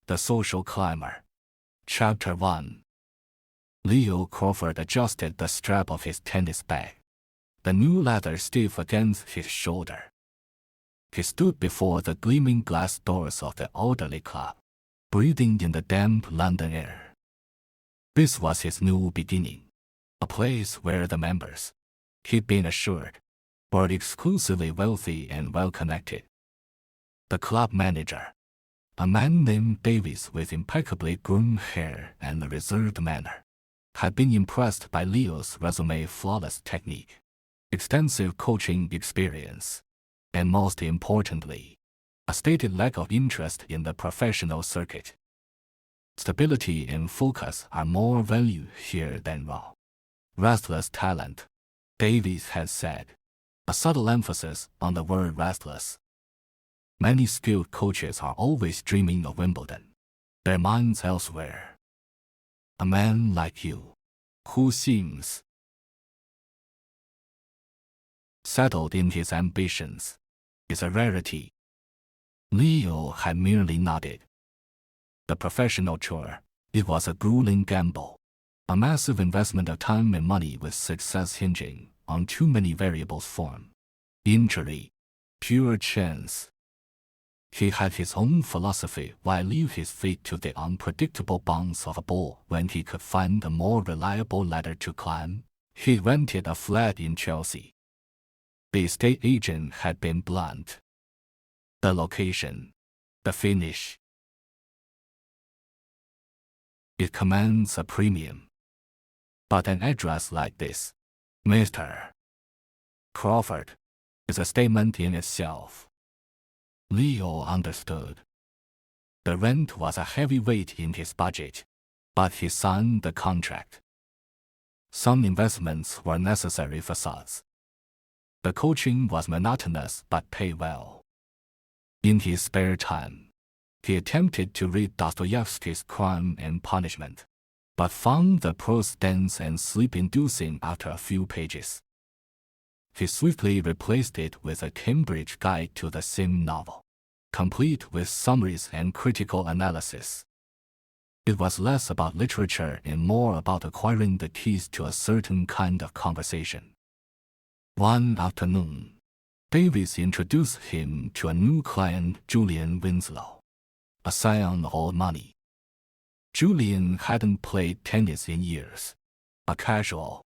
The Social Climber. Chapter 1. Leo Crawford adjusted the strap of his tennis bag, the new leather stiff against his shoulder. He stood before the gleaming glass doors of the orderly club, breathing in the damp London air. This was his new beginning, a place where the members, he'd been assured, were exclusively wealthy and well-connected. The club manager, a man named Davis with impeccably groomed hair and a reserved manner, had been impressed by Leo's resume flawless technique, extensive coaching experience, and most importantly, a stated lack of interest in the professional circuit. Stability and focus are more valued here than raw, restless talent, Davis had said, a subtle emphasis on the word restless. Many skilled coaches are always dreaming of Wimbledon, their minds elsewhere. A man like you, who seems settled in his ambitions, is a rarity. Leo had merely nodded. The professional tour, it was a grueling gamble, a massive investment of time and money with success hinging on too many variables: form, injury, pure chance. He had his own philosophy why leave his feet to the unpredictable bounce of a ball when he could find a more reliable ladder to climb. He rented a flat in Chelsea. The estate agent had been blunt. The location, the finish. It commands a premium. But an address like this, Mr. Crawford, is a statement in itself. Leo understood. The rent was a heavy weight in his budget, but he signed the contract. Some investments were necessary facades. The coaching was monotonous but paid well. In his spare time, he attempted to read Dostoevsky's Crime and Punishment, but found the prose dense and sleep-inducing after a few pages. He swiftly replaced it with a Cambridge guide to the same novel, complete with summaries and critical analysis. It was less about literature and more about acquiring the keys to a certain kind of conversation. One afternoon, Davis introduced him to a new client, Julian Winslow, a scion of old money. Julian hadn't played tennis in years, a casual,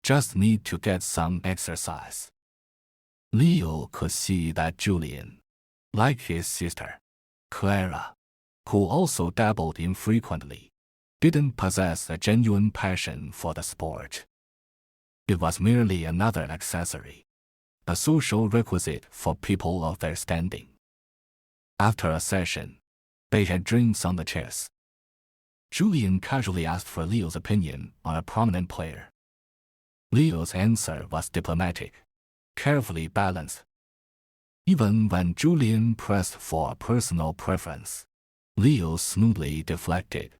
just need to get some exercise. Leo could see that Julian, like his sister, Clara, who also dabbled infrequently, didn't possess a genuine passion for the sport. It was merely another accessory, a social requisite for people of their standing. After a session, they had drinks on the chairs. Julian casually asked for Leo's opinion on a prominent player. Leo's answer was diplomatic, carefully balanced. Even when Julian pressed for a personal preference, Leo smoothly deflected.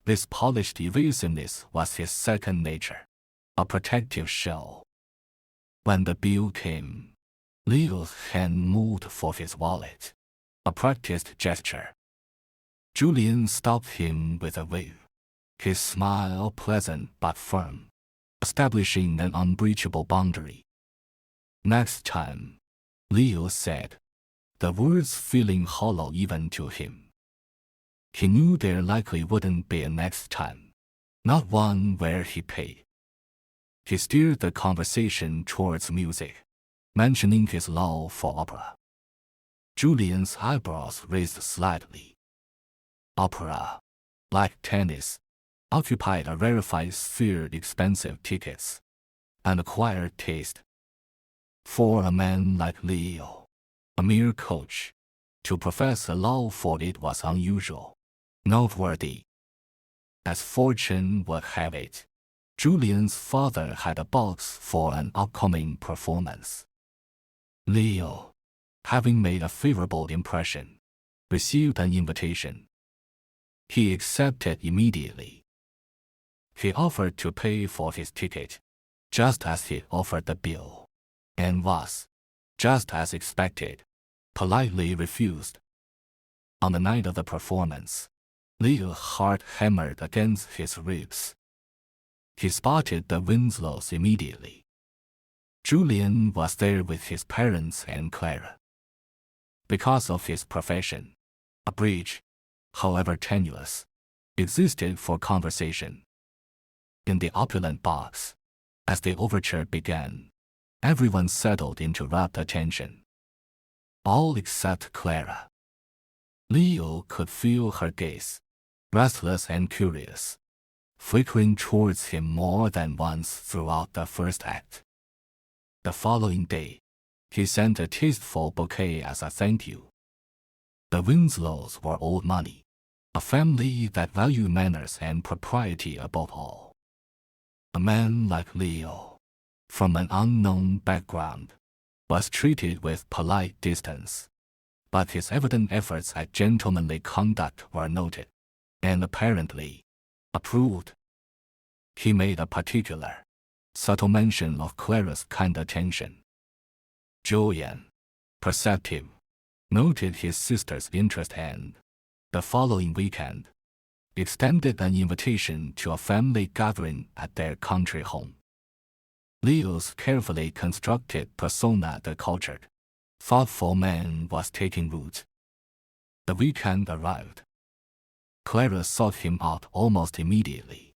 This polished evasiveness was his second nature, a protective shell. When the bill came, Leo's hand moved for his wallet, a practiced gesture. Julian stopped him with a wave, his smile pleasant but firm, establishing an unbreachable boundary. Next time, Leo said, the words feeling hollow even to him. He knew there likely wouldn't be a next time, not one where he paid. He steered the conversation towards music, mentioning his love for opera. Julian's eyebrows raised slightly. Opera, like tennis, occupied a rarefied sphere, expensive tickets, an acquired taste. For a man like Leo, a mere coach, to profess a love for it was unusual, noteworthy. As fortune would have it, Julian's father had a box for an upcoming performance. Leo, having made a favorable impression, received an invitation. He accepted immediately. He offered to pay for his ticket, just as he offered the bill, and was, just as expected, politely refused. On the night of the performance, Leo's heart hammered against his ribs. He spotted the Winslows immediately. Julian was there with his parents and Clara. Because of his profession, a bridge, however tenuous, existed for conversation. In the opulent box, as the overture began, everyone settled into rapt attention. All except Clara. Leo could feel her gaze, restless and curious, flickering towards him more than once throughout the first act. The following day, he sent a tasteful bouquet as a thank you. The Winslows were old money, a family that valued manners and propriety above all. A man like Leo, from an unknown background, was treated with polite distance, but his evident efforts at gentlemanly conduct were noted, and apparently approved. He made a particular, subtle mention of Clara's kind attention. Julian, perceptive, noted his sister's interest and, the following weekend, extended an invitation to a family gathering at their country home. Leo's carefully constructed persona, the cultured, thoughtful man, was taking root. The weekend arrived. Clara sought him out almost immediately,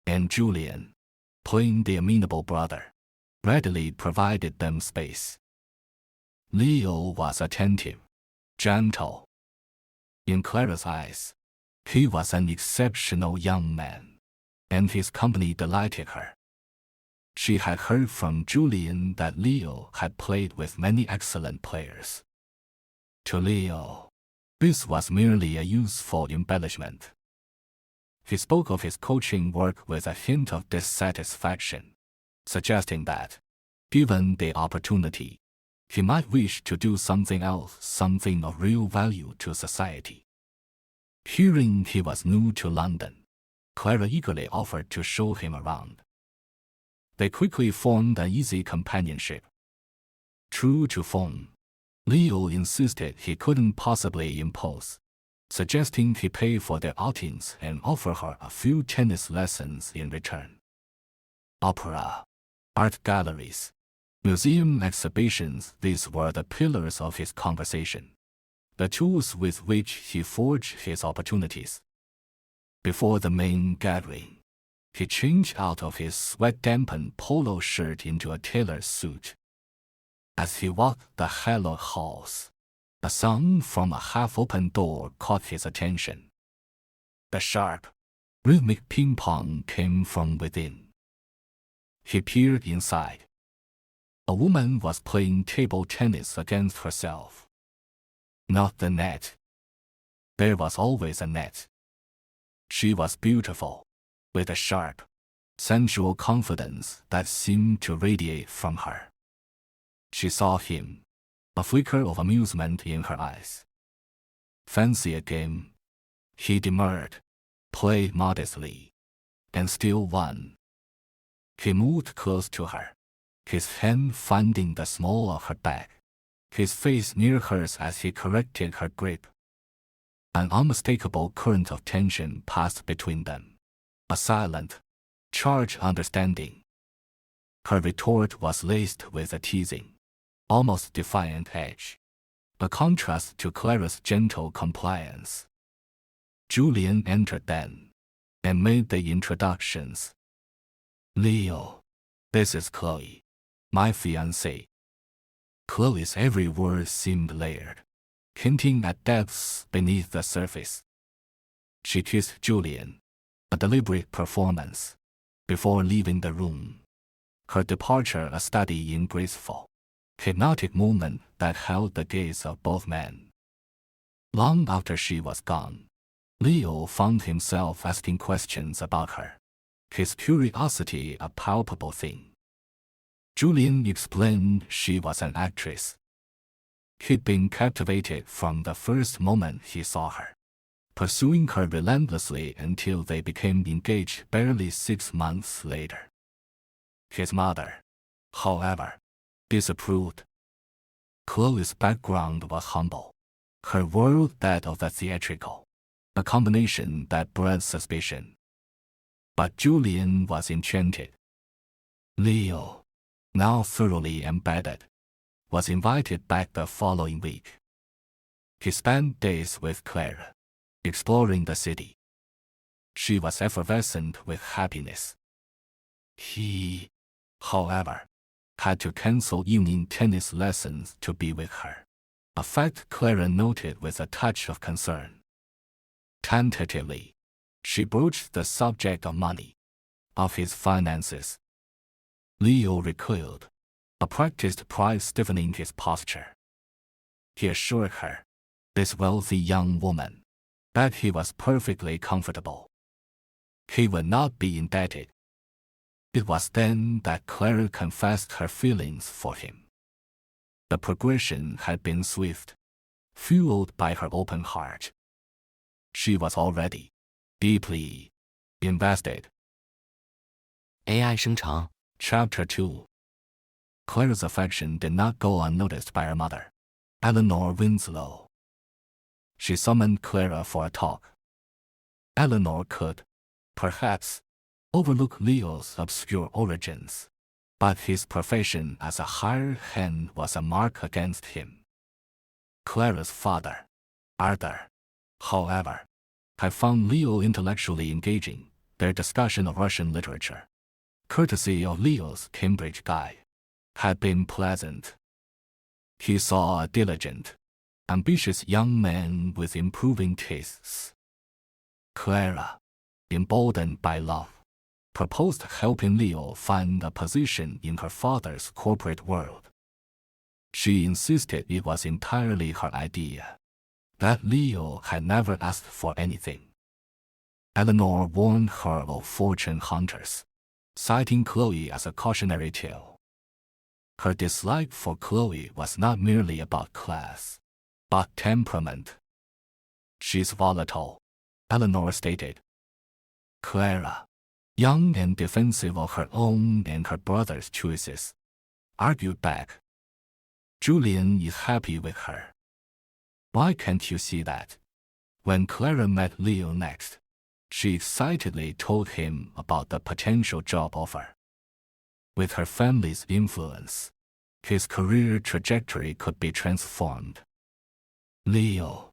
and Julian, playing the amenable brother, readily provided them space. Leo was attentive, gentle. In Clara's eyes, he was an exceptional young man, and his company delighted her. She had heard from Julian that Leo had played with many excellent players. To Leo, this was merely a useful embellishment. He spoke of his coaching work with a hint of dissatisfaction, suggesting that, given the opportunity, he might wish to do something else, something of real value to society. Hearing he was new to London, Clara eagerly offered to show him around. They quickly formed an easy companionship. True to form, Leo insisted he couldn't possibly impose, suggesting he pay for their outings and offer her a few tennis lessons in return. Opera, art galleries, museum exhibitions, these were the pillars of his conversation, the tools with which he forged his opportunities. Before the main gathering, he changed out of his sweat-dampened polo shirt into a tailor's suit. As he walked the hallowed halls, a sound from a half-open door caught his attention. The sharp, rhythmic ping-pong came from within. He peered inside. A woman was playing table tennis against herself. Not the net. There was always a net. She was beautiful, with a sharp, sensual confidence that seemed to radiate from her. She saw him, a flicker of amusement in her eyes. Fancy a game. He demurred, played modestly, and still won. He moved close to her, his hand finding the small of her back, his face near hers as he corrected her grip. An unmistakable current of tension passed between them, a silent, charged understanding. Her retort was laced with a teasing, almost defiant edge, a contrast to Clara's gentle compliance. Julian entered then, and made the introductions. Leo, this is Chloe, my fiancée. Chloe's every word seemed layered, hinting at depths beneath the surface. She kissed Julian, a deliberate performance, before leaving the room. Her departure a study in graceful, hypnotic movement that held the gaze of both men. Long after she was gone, Leo found himself asking questions about her, his curiosity a palpable thing. Julian explained she was an actress. He'd been captivated from the first moment he saw her, pursuing her relentlessly until they became engaged barely 6 months later. His mother, however, disapproved. Chloe's background was humble, her world that of the theatrical, a combination that bred suspicion. But Julian was enchanted. Leo, now thoroughly embedded, was invited back the following week. He spent days with Clara, exploring the city. She was effervescent with happiness. He, however, had to cancel evening tennis lessons to be with her, a fact Clara noted with a touch of concern. Tentatively, she broached the subject of money, of his finances. Leo recoiled, a practiced pride stiffening his posture. He assured her, this wealthy young woman, that he was perfectly comfortable. He would not be indebted. It was then that Clara confessed her feelings for him. The progression had been swift, fueled by her open heart. She was already deeply invested. AI 生成 Chapter 2. Clara's affection did not go unnoticed by her mother, Eleanor Winslow. She summoned Clara for a talk. Eleanor could, perhaps, overlook Leo's obscure origins, but his profession as a hired hand was a mark against him. Clara's father, Arthur, however, had found Leo intellectually engaging. Their discussion of Russian literature, courtesy of Leo's Cambridge guide, had been pleasant. He saw a diligent, ambitious young man with improving tastes. Clara, emboldened by love, proposed helping Leo find a position in her father's corporate world. She insisted it was entirely her idea, that Leo had never asked for anything. Eleanor warned her of fortune hunters, citing Chloe as a cautionary tale. Her dislike for Chloe was not merely about class, but temperament. She's volatile, Eleanor stated. Clara, young and defensive of her own and her brother's choices, argued back. Julian is happy with her. Why can't you see that? When Clara met Leo next, she excitedly told him about the potential job offer. With her family's influence, his career trajectory could be transformed. Leo,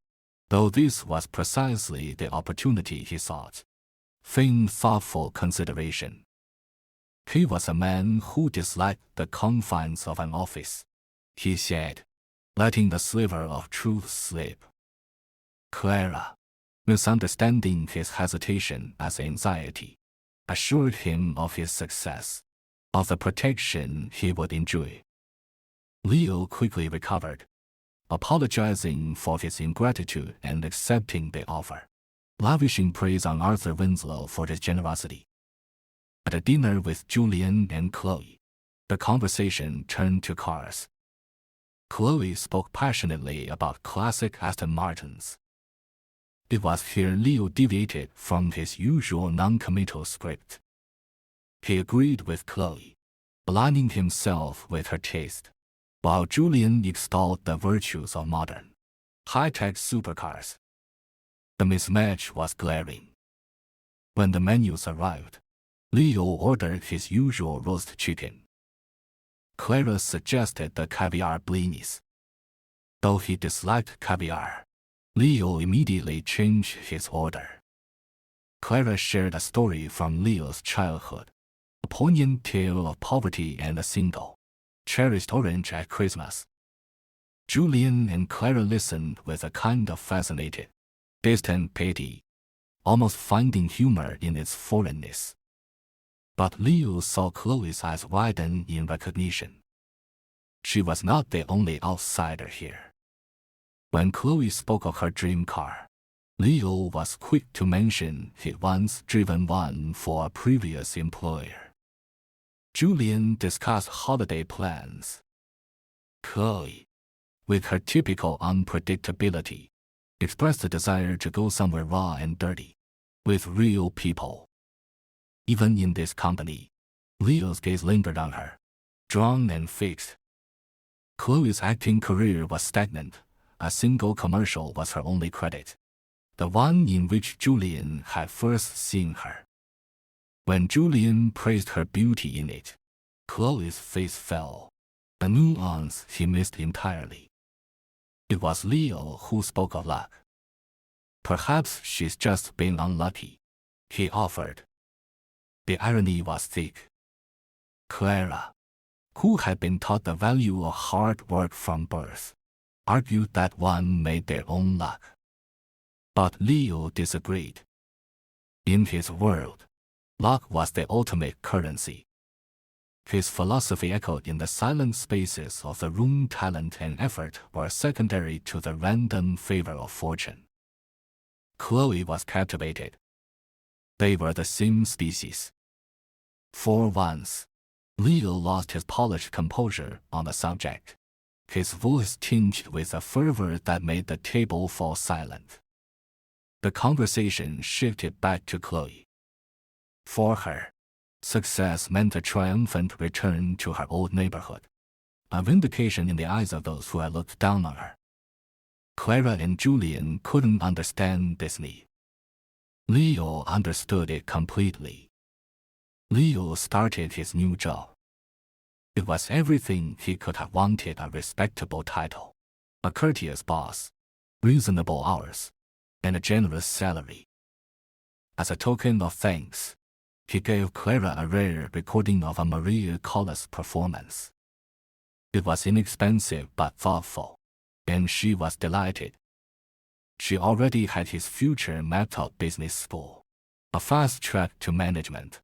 though this was precisely the opportunity he sought, feigned thoughtful consideration. He was a man who disliked the confines of an office, he said, letting the sliver of truth slip. Clara, misunderstanding his hesitation as anxiety, assured him of his success, of the protection he would enjoy. Leo quickly recovered, apologizing for his ingratitude and accepting the offer, lavishing praise on Arthur Winslow for his generosity. At a dinner with Julian and Chloe, the conversation turned to cars. Chloe spoke passionately about classic Aston Martins. It was here Leo deviated from his usual non-committal script. He agreed with Chloe, aligning himself with her taste, while Julian extolled the virtues of modern, high-tech supercars. The mismatch was glaring. When the menus arrived, Leo ordered his usual roast chicken. Clara suggested the caviar blinis. Though he disliked caviar, Leo immediately changed his order. Clara shared a story from Leo's childhood, a poignant tale of poverty and a single, cherished orange at Christmas. Julian and Clara listened with a kind of fascinated, distant pity, almost finding humor in its foreignness. But Leo saw Chloe's eyes widen in recognition. She was not the only outsider here. When Chloe spoke of her dream car, Leo was quick to mention he'd once driven one for a previous employer. Julian discussed holiday plans. Chloe, with her typical unpredictability, expressed a desire to go somewhere raw and dirty, with real people. Even in this company, Leo's gaze lingered on her, drawn and fixed. Chloe's acting career was stagnant, a single commercial was her only credit, the one in which Julian had first seen her. When Julian praised her beauty in it, Chloe's face fell, a nuance he missed entirely. It was Leo who spoke of luck. Perhaps she's just been unlucky, he offered. The irony was thick. Clara, who had been taught the value of hard work from birth, argued that one made their own luck. But Leo disagreed. In his world, luck was the ultimate currency. His philosophy echoed in the silent spaces of the room. Talent and effort were secondary to the random favor of fortune. Chloe was captivated. They were the same species. For once, Leo lost his polished composure on the subject, his voice tinged with a fervor that made the table fall silent. The conversation shifted back to Chloe. For her, success meant a triumphant return to her old neighborhood, a vindication in the eyes of those who had looked down on her. Clara and Julian couldn't understand this need. Leo understood it completely. Leo started his new job. It was everything he could have wanted: a respectable title, a courteous boss, reasonable hours, and a generous salary. As a token of thanks, he gave Clara a rare recording of a Maria Callas performance. It was inexpensive but thoughtful, and she was delighted. She already had his future mapped out: business school, a fast track to management.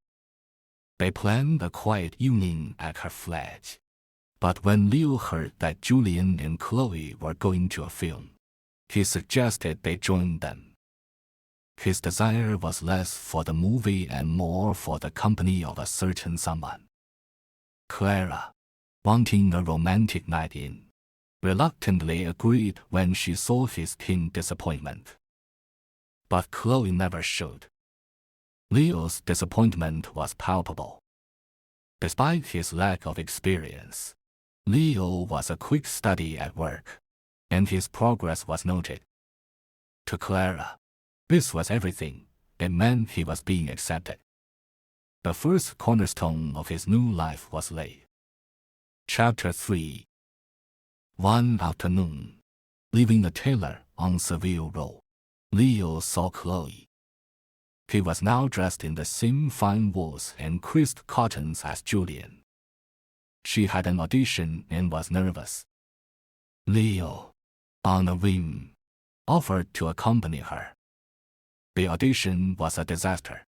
They planned a quiet evening at her flat. But when Leo heard that Julian and Chloe were going to a film, he suggested they join them. His desire was less for the movie and more for the company of a certain someone. Clara, wanting a romantic night in, reluctantly agreed when she saw his keen disappointment. But Chloe never showed. Leo's disappointment was palpable. Despite his lack of experience, Leo was a quick study at work, and his progress was noted. To Clara, this was everything. It meant he was being accepted. The first cornerstone of his new life was laid. Chapter 3. One afternoon, leaving the tailor on Seville Row, Leo saw Chloe. He was now dressed in the same fine wools and crisp cottons as Julian. She had an audition and was nervous. Leo, on a whim, offered to accompany her. The audition was a disaster.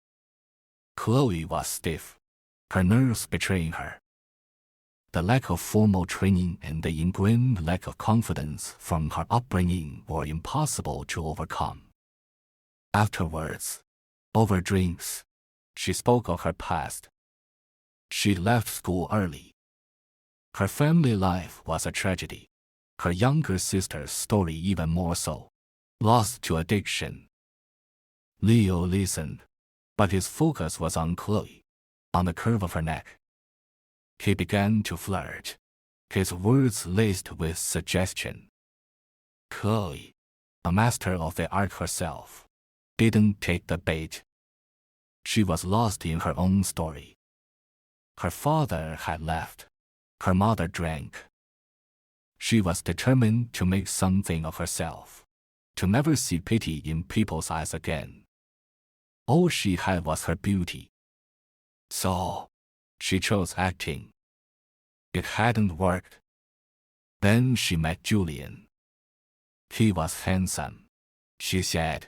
Chloe was stiff, her nerves betraying her. The lack of formal training and the ingrained lack of confidence from her upbringing were impossible to overcome. Afterwards, over drinks, she spoke of her past. She left school early. Her family life was a tragedy. Her younger sister's story even more so. Lost to addiction. Leo listened, but his focus was on Chloe, on the curve of her neck. He began to flirt, his words laced with suggestion. Chloe, a master of the art herself, didn't take the bait. She was lost in her own story. Her father had left. Her mother drank. She was determined to make something of herself, to never see pity in people's eyes again. All she had was her beauty. So, she chose acting. It hadn't worked. Then she met Julian. He was handsome, she said,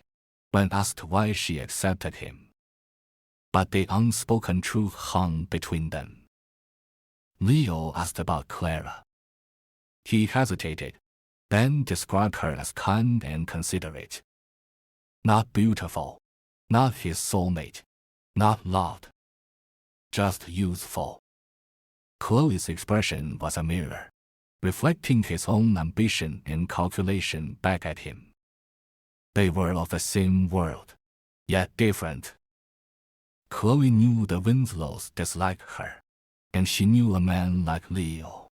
when asked why she accepted him. But the unspoken truth hung between them. Leo asked about Clara. He hesitated, then described her as kind and considerate. Not beautiful, not his soulmate, not loved, just youthful. Chloe's expression was a mirror, reflecting his own ambition and calculation back at him. They were of the same world, yet different. Chloe knew the Winslows disliked her, and she knew a man like Leo,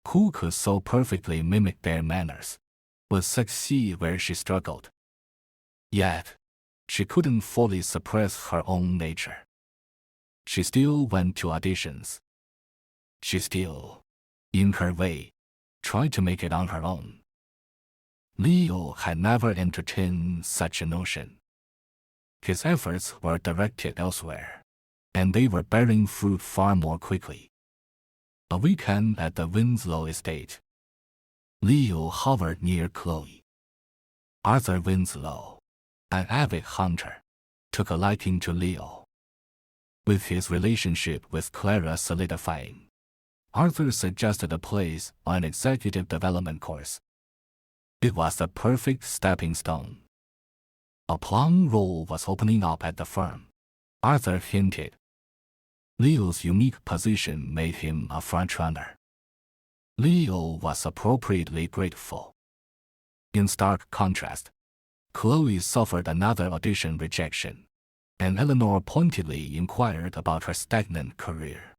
who could so perfectly mimic their manners, would succeed where she struggled. Yet, she couldn't fully suppress her own nature. She still went to auditions. She still, in her way, tried to make it on her own. Leo had never entertained such a notion. His efforts were directed elsewhere, and they were bearing fruit far more quickly. A weekend at the Winslow estate. Leo hovered near Chloe. Arthur Winslow, an avid hunter, took a liking to Leo. With his relationship with Clara solidifying, Arthur suggested a place on an executive development course. It was the perfect stepping stone. A plum role was opening up at the firm, Arthur hinted. Leo's unique position made him a frontrunner. Leo was appropriately grateful. In stark contrast, Chloe suffered another audition rejection, and Eleanor pointedly inquired about her stagnant career.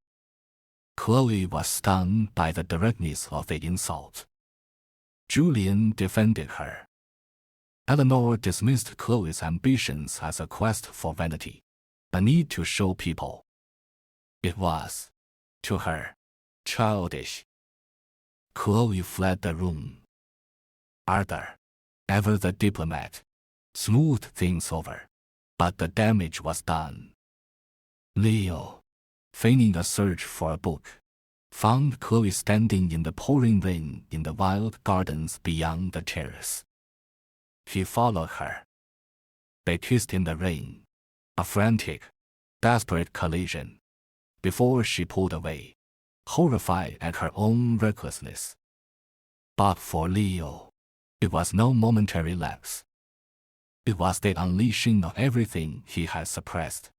Chloe was stunned by the directness of the insult. Julian defended her. Eleanor dismissed Chloe's ambitions as a quest for vanity, a need to show people. It was, to her, childish. Chloe fled the room. Arthur, ever the diplomat, smoothed things over, but the damage was done. Leo, feigning a search for a book, found Chloe standing in the pouring rain in the wild gardens beyond the terrace. He followed her. They kissed in the rain, a frantic, desperate collision, before she pulled away, horrified at her own recklessness. But for Leo, it was no momentary lapse. It was the unleashing of everything he had suppressed.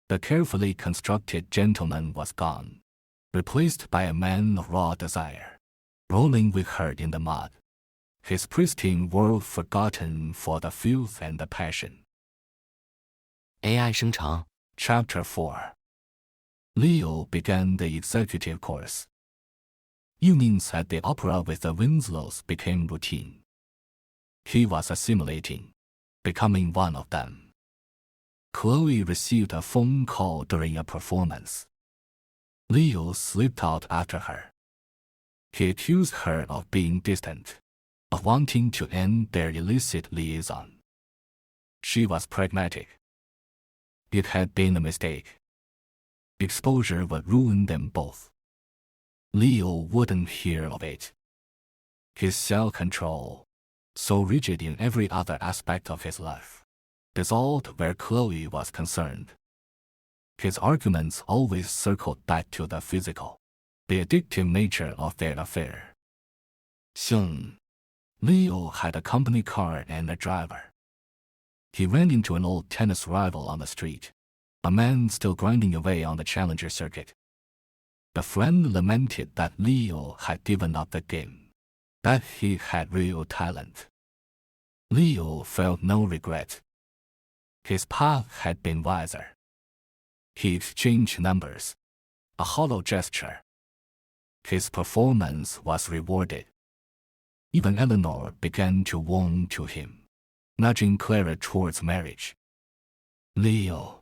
The carefully constructed gentleman was gone, replaced by a man of raw desire, rolling with her in the mud, his pristine world forgotten for the filth and the passion. AI 生成 Chapter 4. Leo began the executive course. Evenings at the opera with the Winslows became routine. He was assimilating, becoming one of them. Chloe received a phone call during a performance. Leo slipped out after her. He accused her of being distant, of wanting to end their illicit liaison. She was pragmatic. It had been a mistake. Exposure would ruin them both. Leo wouldn't hear of it. His self-control, so rigid in every other aspect of his life, dissolved where Chloe was concerned. His arguments always circled back to the physical, the addictive nature of their affair. Soon, Leo had a company car and a driver. He ran into an old tennis rival on the street, a man still grinding away on the challenger circuit. The friend lamented that Leo had given up the game, that he had real talent. Leo felt no regret. His path had been wiser. He exchanged numbers, a hollow gesture. His performance was rewarded. Even Eleanor began to warm to him, nudging Clara towards marriage. Leo,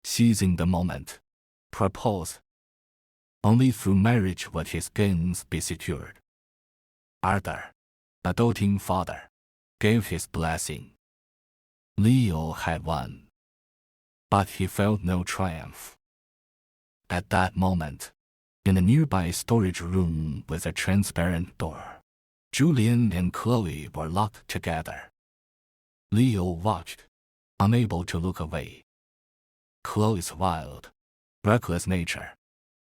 seizing the moment, proposed. Only through marriage would his gains be secured. Arthur, a doting father, gave his blessing. Leo had won. But he felt no triumph. At that moment, in a nearby storage room with a transparent door, Julian and Chloe were locked together. Leo watched, unable to look away. Chloe's wild, reckless nature,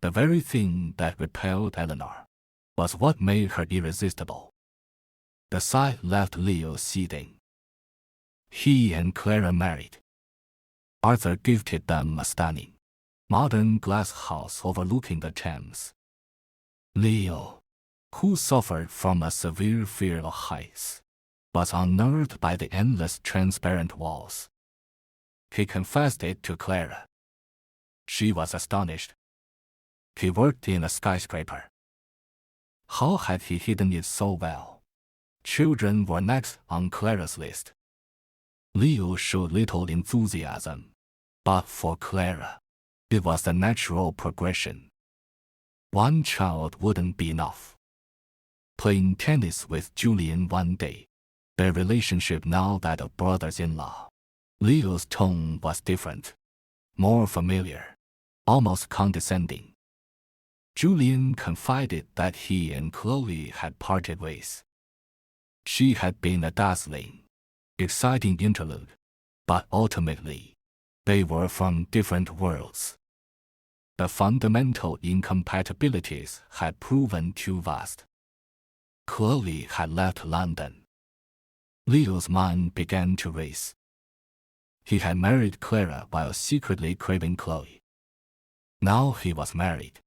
the very thing that repelled Eleanor, was what made her irresistible. The sight left Leo seething. He and Clara married. Arthur gifted them a stunning, modern glass house overlooking the Thames. Leo, who suffered from a severe fear of heights, was unnerved by the endless transparent walls. He confessed it to Clara. She was astonished. He worked in a skyscraper. How had he hidden it so well? Children were next on Clara's list. Leo showed little enthusiasm, but for Clara, it was the natural progression. One child wouldn't be enough. Playing tennis with Julian one day, their relationship now that of brothers-in-law. Leo's tone was different, more familiar, almost condescending. Julian confided that he and Chloe had parted ways. She had been a dazzling, exciting interlude, but ultimately, they were from different worlds. The fundamental incompatibilities had proven too vast. Chloe had left London. Leo's mind began to race. He had married Clara while secretly craving Chloe. Now he was married,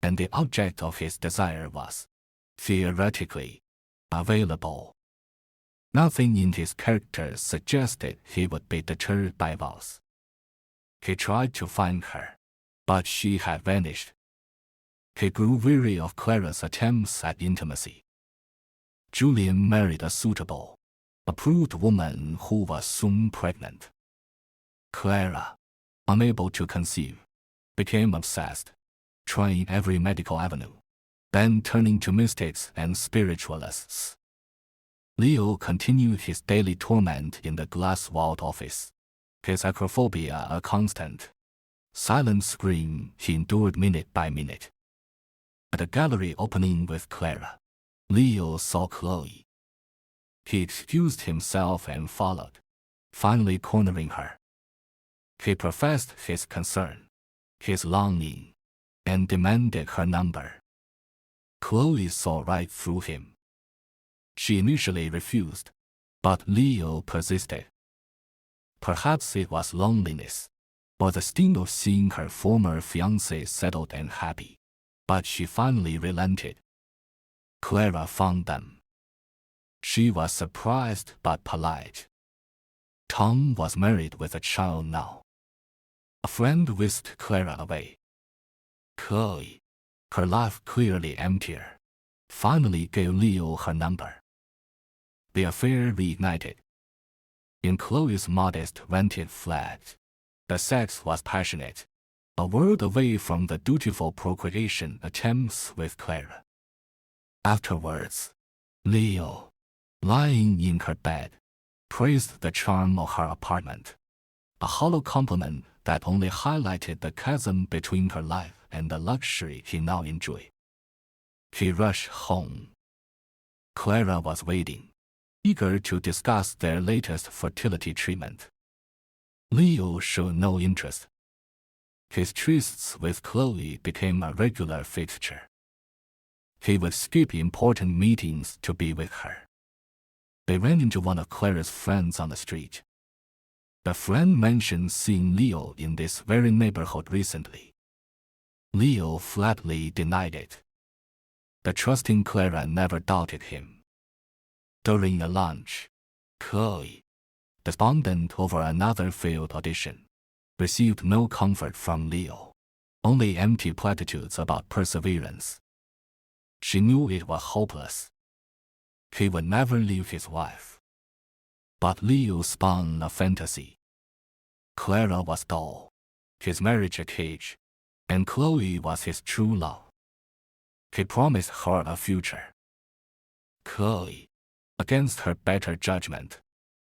and the object of his desire was, theoretically, available. Nothing in his character suggested he would be deterred by vows. He tried to find her, but she had vanished. He grew weary of Clara's attempts at intimacy. Julian married a suitable, approved woman who was soon pregnant. Clara, unable to conceive, became obsessed, trying every medical avenue, then turning to mystics and spiritualists. Leo continued his daily torment in the glass-walled office, his acrophobia a constant. Silent scream he endured minute by minute. At the gallery opening with Clara, Leo saw Chloe. He excused himself and followed, finally cornering her. He professed his concern, his longing, and demanded her number. Chloe saw right through him. She initially refused, but Leo persisted. Perhaps it was loneliness, or the sting of seeing her former fiancé settled and happy, but she finally relented. Clara found them. She was surprised but polite. Tom was married with a child now. A friend whisked Clara away. Chloe, her life clearly emptier, finally gave Leo her number. The affair reignited. In Chloe's modest rented flat, the sex was passionate, a world away from the dutiful procreation attempts with Clara. Afterwards, Leo, lying in her bed, praised the charm of her apartment, a hollow compliment that only highlighted the chasm between her life and the luxury he now enjoyed. He rushed home. Clara was waiting, eager to discuss their latest fertility treatment. Leo showed no interest. His trysts with Chloe became a regular fixture. He would skip important meetings to be with her. They ran into one of Clara's friends on the street. The friend mentioned seeing Leo in this very neighborhood recently. Leo flatly denied it. The trusting Clara never doubted him. During a lunch, Chloe, despondent over another failed audition, received no comfort from Leo, only empty platitudes about perseverance. She knew it was hopeless. He would never leave his wife. But Leo spun a fantasy. Clara was dull, his marriage a cage, and Chloe was his true love. He promised her a future. Chloe, against her better judgment,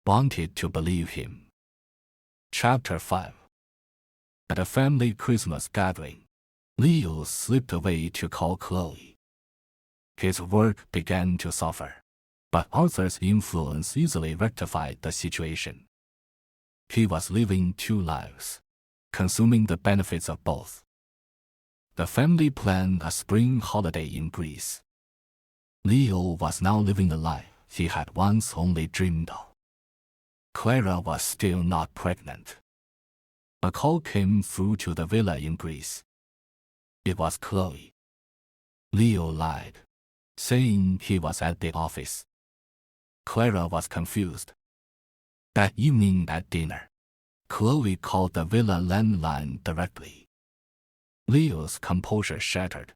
wanted to believe him. Chapter 5. At a family Christmas gathering, Leo slipped away to call Chloe. His work began to suffer, but Arthur's influence easily rectified the situation. He was living two lives, consuming the benefits of both. The family planned a spring holiday in Greece. Leo was now living a life he had once only dreamed of. Clara was still not pregnant. A call came through to the villa in Greece. It was Chloe. Leo lied, saying he was at the office. Clara was confused. That evening at dinner, Chloe called the villa landline directly. Leo's composure shattered.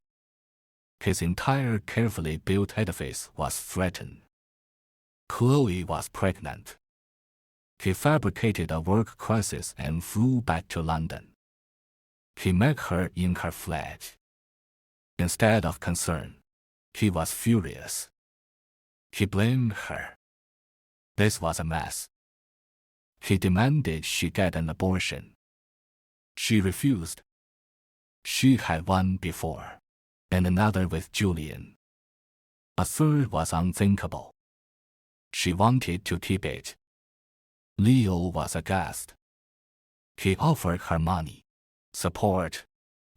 His entire carefully built edifice was threatened. Chloe was pregnant. He fabricated a work crisis and flew back to London. He met her in her flat. Instead of concern, he was furious. He blamed her. This was a mess. He demanded she get an abortion. She refused. She had one before, and another with Julian. A third was unthinkable. She wanted to keep it. Leo was aghast. He offered her money, support,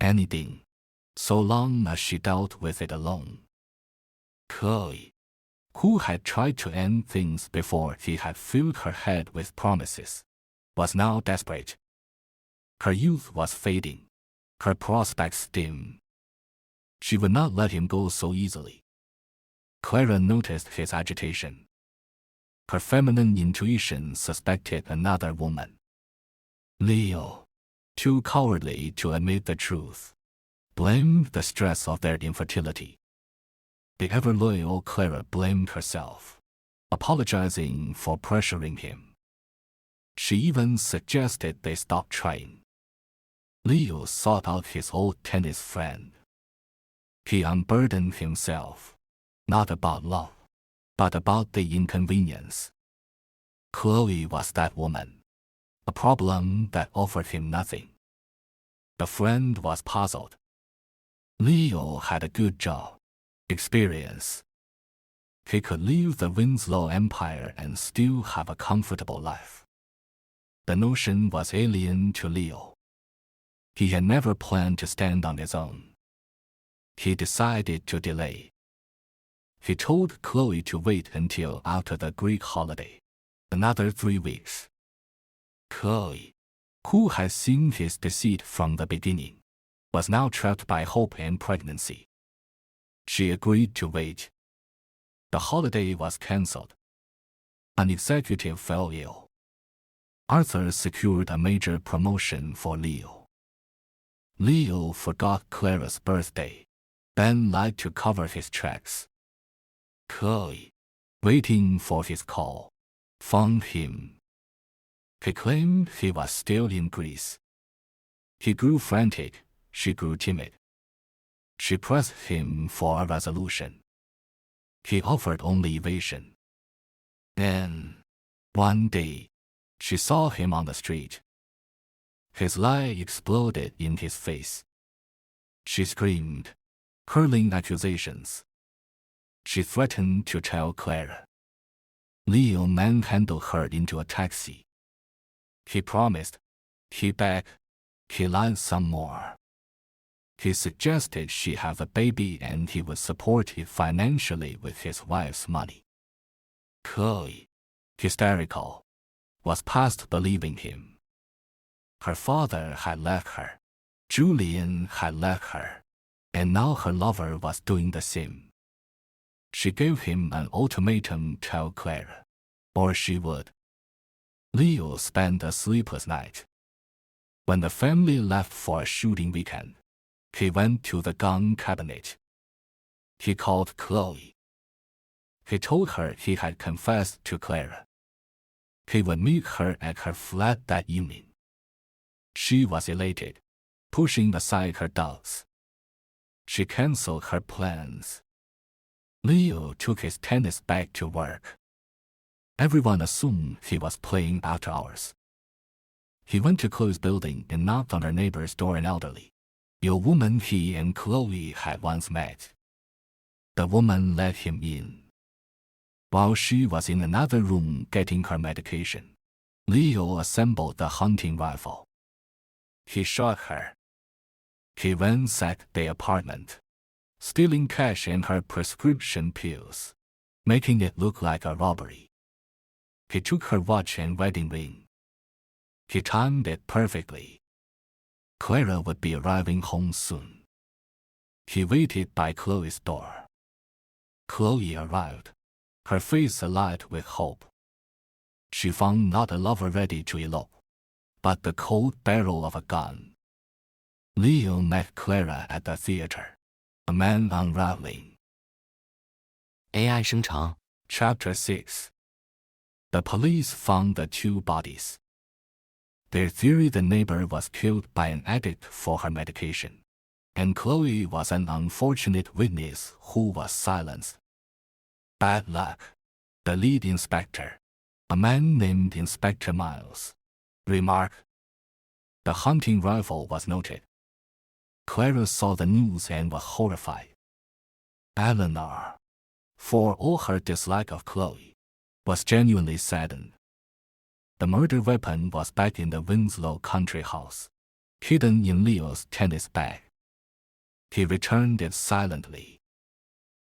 anything, so long as she dealt with it alone. Chloe, who had tried to end things before he had filled her head with promises, was now desperate. Her youth was fading, her prospects dim. She would not let him go so easily. Clara noticed his agitation. Her feminine intuition suspected another woman. Leo, too cowardly to admit the truth, blamed the stress of their infertility. The ever-loyal Clara blamed herself, apologizing for pressuring him. She even suggested they stop trying. Leo sought out his old tennis friend. He unburdened himself, not about love, but about the inconvenience. Chloe was that woman, a problem that offered him nothing. The friend was puzzled. Leo had a good job, experience. He could leave the Winslow empire and still have a comfortable life. The notion was alien to Leo. He had never planned to stand on his own. He decided to delay. He told Chloe to wait until after the Greek holiday, another 3 weeks. Chloe, who had seen his deceit from the beginning, was now trapped by hope and pregnancy. She agreed to wait. The holiday was cancelled. An executive fell ill. Arthur secured a major promotion for Leo. Leo forgot Clara's birthday, then lied to cover his tracks. Chloe, waiting for his call, found him. He claimed he was still in Greece. He grew frantic, she grew timid. She pressed him for a resolution. He offered only evasion. Then, one day, she saw him on the street. His lie exploded in his face. She screamed, hurling accusations. She threatened to tell Clara. Leo manhandled her into a taxi. He promised. He begged. He lied some more. He suggested she have a baby and he would support it financially with his wife's money. Chloe, hysterical, was past believing him. Her father had left her. Julian had left her. And now her lover was doing the same. She gave him an ultimatum: tell Clara, or she would. Leo spent a sleepless night. When the family left for a shooting weekend, he went to the gun cabinet. He called Chloe. He told her he had confessed to Clara. He would meet her at her flat that evening. She was elated, pushing aside her doubts. She canceled her plans. Leo took his tennis bag to work. Everyone assumed he was playing after hours. He went to Chloe's building and knocked on her neighbor's door, an elderly, a woman he and Chloe had once met. The woman let him in. While she was in another room getting her medication, Leo assembled the hunting rifle. He shot her. He ransacked the apartment, stealing cash and her prescription pills, making it look like a robbery. He took her watch and wedding ring. He timed it perfectly. Clara would be arriving home soon. He waited by Chloe's door. Chloe arrived, her face alight with hope. She found not a lover ready to elope, but the cold barrel of a gun. Leo met Clara at the theater, a man unraveling. AI 生成 Chapter 6 The police found the two bodies. Their theory: the neighbor was killed by an addict for her medication, and Chloe was an unfortunate witness who was silenced. Bad luck. The lead inspector, a man named Inspector Miles, remarked. The hunting rifle was noted. Clara saw the news and was horrified. Eleanor, for all her dislike of Chloe, was genuinely saddened. The murder weapon was back in the Winslow country house, hidden in Leo's tennis bag. He returned it silently.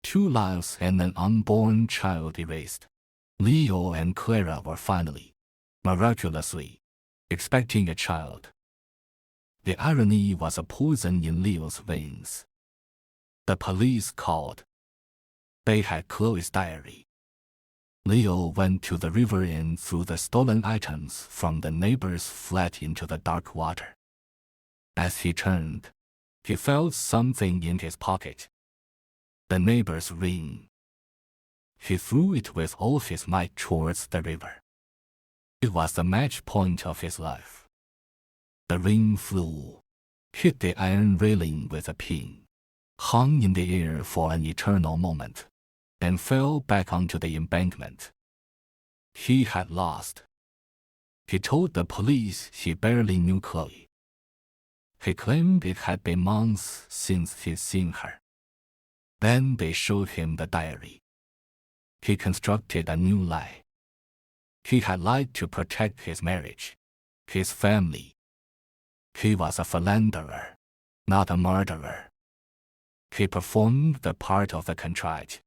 2 lives and an unborn child erased. Leo and Clara were finally, miraculously, expecting a child. The irony was a poison in Leo's veins. The police called. They had Chloe's diary. Leo went to the river and threw the stolen items from the neighbor's flat into the dark water. As he turned, he felt something in his pocket. The neighbor's ring. He threw it with all his might towards the river. It was the match point of his life. The ring flew, hit the iron railing with a pin, hung in the air for an eternal moment, and fell back onto the embankment. He had lost. He told the police he barely knew Chloe. He claimed it had been months since he'd seen her. Then they showed him the diary. He constructed a new lie. He had lied to protect his marriage, his family. He was a philanderer, not a murderer. He performed the part of the contrite,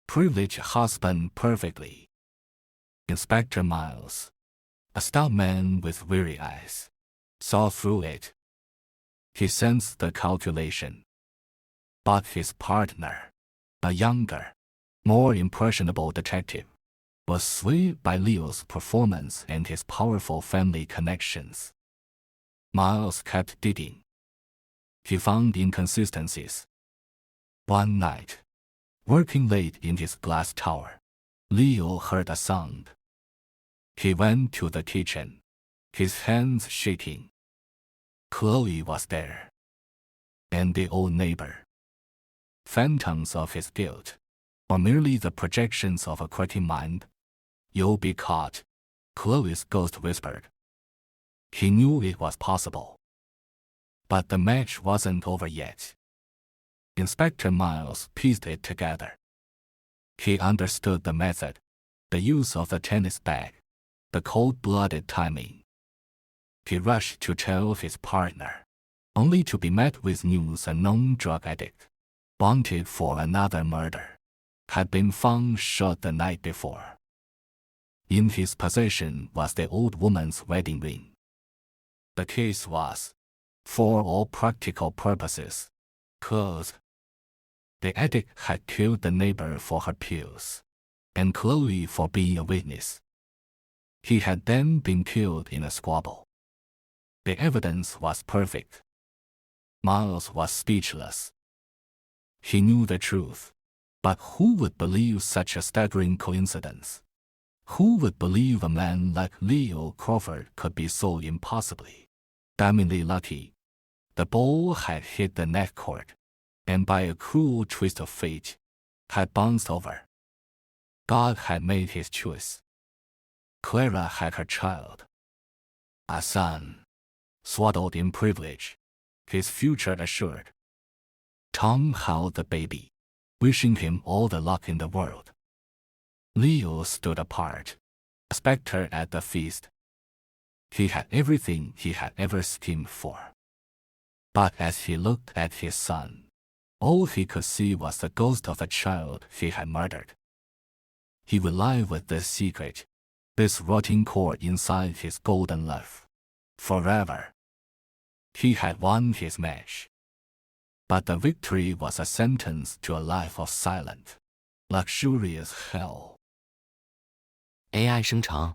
privileged husband perfectly. Inspector Miles, a stout man with weary eyes, saw through it. He sensed the calculation. But his partner, a younger, more impressionable detective, was swayed by Leo's performance and his powerful family connections. Miles kept digging. He found inconsistencies. One night, working late in his glass tower, Leo heard a sound. He went to the kitchen, his hands shaking. Chloe was there. And the old neighbor. Phantoms of his guilt, or merely the projections of a quitting mind. You'll be caught, Chloe's ghost whispered. He knew it was possible. But the match wasn't over yet. Inspector Miles pieced it together. He understood the method, the use of the tennis bag, the cold-blooded timing. He rushed to tell his partner, only to be met with news a known drug addict, wanted for another murder, had been found shot the night before. In his possession was the old woman's wedding ring. The case was, for all practical purposes, closed. The addict had killed the neighbor for her pills, and Chloe for being a witness. He had then been killed in a squabble. The evidence was perfect. Miles was speechless. He knew the truth, but who would believe such a staggering coincidence? Who would believe a man like Leo Crawford could be so impossibly, damningly lucky? The ball had hit the net court, and by a cruel twist of fate, had bounced over. God had made his choice. Clara had her child. A son, swaddled in privilege, his future assured. Tom held the baby, wishing him all the luck in the world. Leo stood apart, a specter at the feast. He had everything he had ever schemed for. But as he looked at his son, all he could see was the ghost of the child he had murdered. He would lie with this secret, this rotting core inside his golden life, forever. He had won his match. But the victory was a sentence to a life of silent, luxurious hell. AI 生成